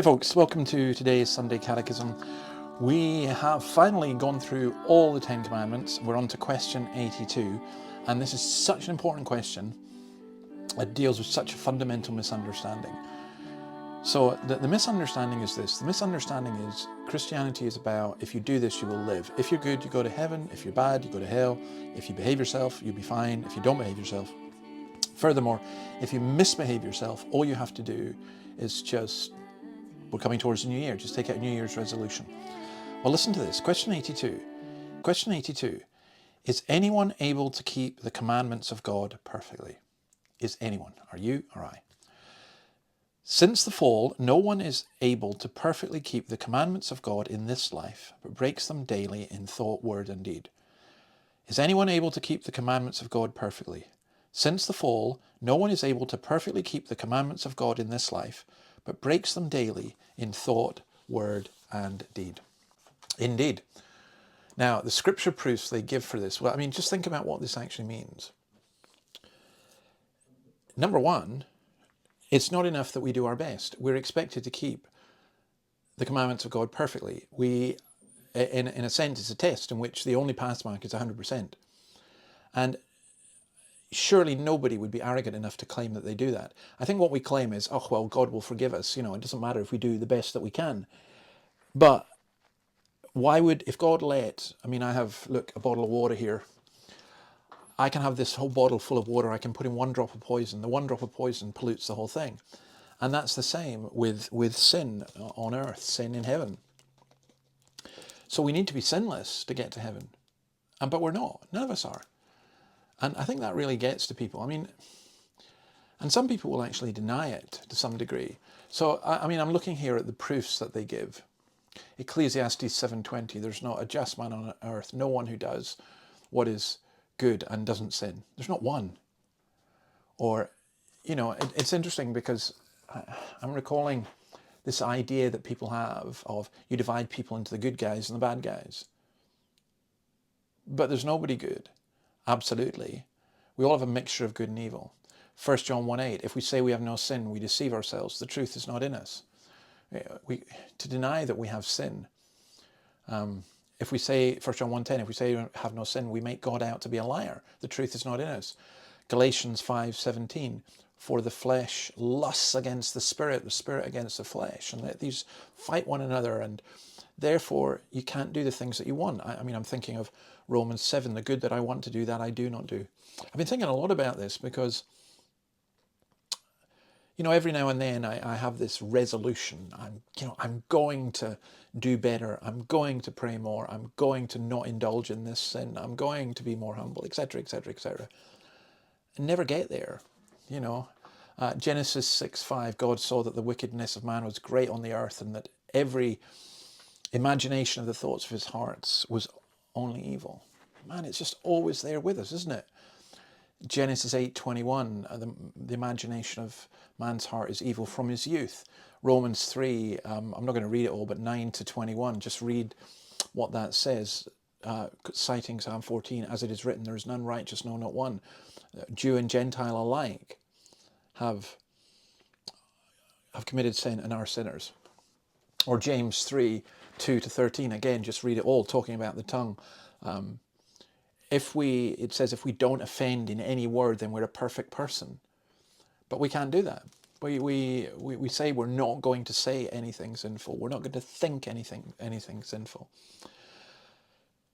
folks, welcome to today's Sunday Catechism. We have finally gone through all the 10 Commandments. We're on to question 82, and this is such an important question. It deals with such a fundamental misunderstanding. So the misunderstanding is this. The misunderstanding is Christianity is about if you do this, you will live. If you're good, you go to heaven. If you're bad, you go to hell. If you behave yourself, you'll be fine. If you don't behave yourself. Furthermore, if you misbehave yourself, all you have to do is we're coming towards the new year, just take out a New Year's resolution. Well, listen to this. Question 82. Question 82. Is anyone able to keep the commandments of God perfectly? Is anyone? Are you or I? Since the fall, no one is able to perfectly keep the commandments of God in this life, but breaks them daily in thought, word, and deed. Is anyone able to keep the commandments of God perfectly? Since the fall, no one is able to perfectly keep the commandments of God in this life, but breaks them daily in thought, word, and deed. Indeed. Now, the scripture proofs they give for this, well, I mean, just think about what this actually means. Number one, it's not enough that we do our best. We're expected to keep the commandments of God perfectly. In a sense, it's a test in which the only pass mark is 100%. And surely nobody would be arrogant enough to claim that they do that. I think what we claim is, oh, well, God will forgive us. It doesn't matter if we do the best that we can. But if God I have, a bottle of water here. I can have this whole bottle full of water. I can put in one drop of poison. The one drop of poison pollutes the whole thing. And that's the same with sin on earth, sin in heaven. So we need to be sinless to get to heaven. But we're not. None of us are. And I think that really gets to people. And some people will actually deny it to some degree. So, I'm looking here at the proofs that they give. Ecclesiastes 7:20, there's not a just man on earth, no one who does what is good and doesn't sin. There's not one. Or, it's interesting because I'm recalling this idea that people have of you divide people into the good guys and the bad guys. But there's nobody good. Absolutely. We all have a mixture of good and evil. 1 John 1:8, if we say we have no sin, we deceive ourselves. The truth is not in us. To deny that we have sin. If we say, 1 John 1:10, if we say we have no sin, we make God out to be a liar. The truth is not in us. Galatians 5:17, for the flesh lusts against the spirit against the flesh. And let these fight one another, and therefore you can't do the things that you want. I'm thinking of Romans 7, the good that I want to do, that I do not do. I've been thinking a lot about this because, every now and then I have this resolution. I'm going to do better. I'm going to pray more. I'm going to not indulge in this sin. I'm going to be more humble, etc., etc., etc. And never get there, Genesis 6:5, God saw that the wickedness of man was great on the earth and that every imagination of the thoughts of his hearts was only evil. Man, it's just always there with us, isn't it? Genesis 8:21, the imagination of man's heart is evil from his youth. Romans 3, I'm not going to read it all, but 9-21, just read what that says, citing Psalm 14, as it is written, there is none righteous, no, not one. Jew and Gentile alike have committed sin and are sinners. Or James 3:2-13, again, just read it all, talking about the tongue. It says if we don't offend in any word, then we're a perfect person. But we can't do that. We say we're not going to say anything sinful. We're not going to think anything sinful.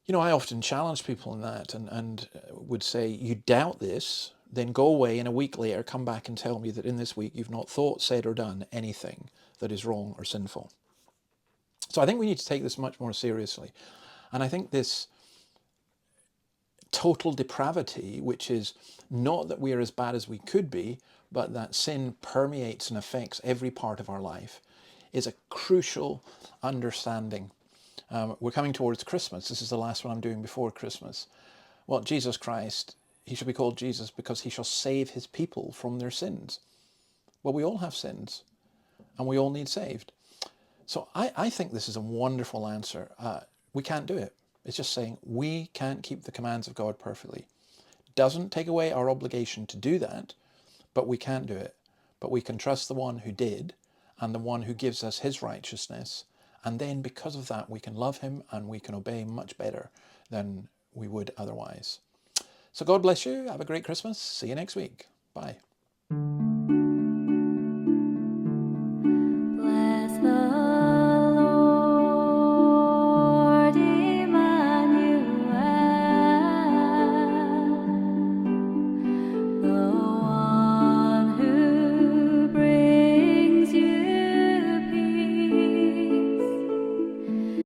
I often challenge people in that and would say, you doubt this, then go away and a week later come back and tell me that in this week you've not thought, said or done anything that is wrong or sinful. So I think we need to take this much more seriously. And I think this total depravity, which is not that we are as bad as we could be, but that sin permeates and affects every part of our life, is a crucial understanding. We're coming towards Christmas. This is the last one I'm doing before Christmas. Well, Jesus Christ, he shall be called Jesus because he shall save his people from their sins. Well, we all have sins and we all need saved. So I think this is a wonderful answer. We can't do it. It's just saying we can't keep the commands of God perfectly. Doesn't take away our obligation to do that, but we can't do it. But we can trust the one who did, and the one who gives us his righteousness. And then because of that, we can love him and we can obey him much better than we would otherwise. So God bless you. Have a great Christmas. See you next week. Bye.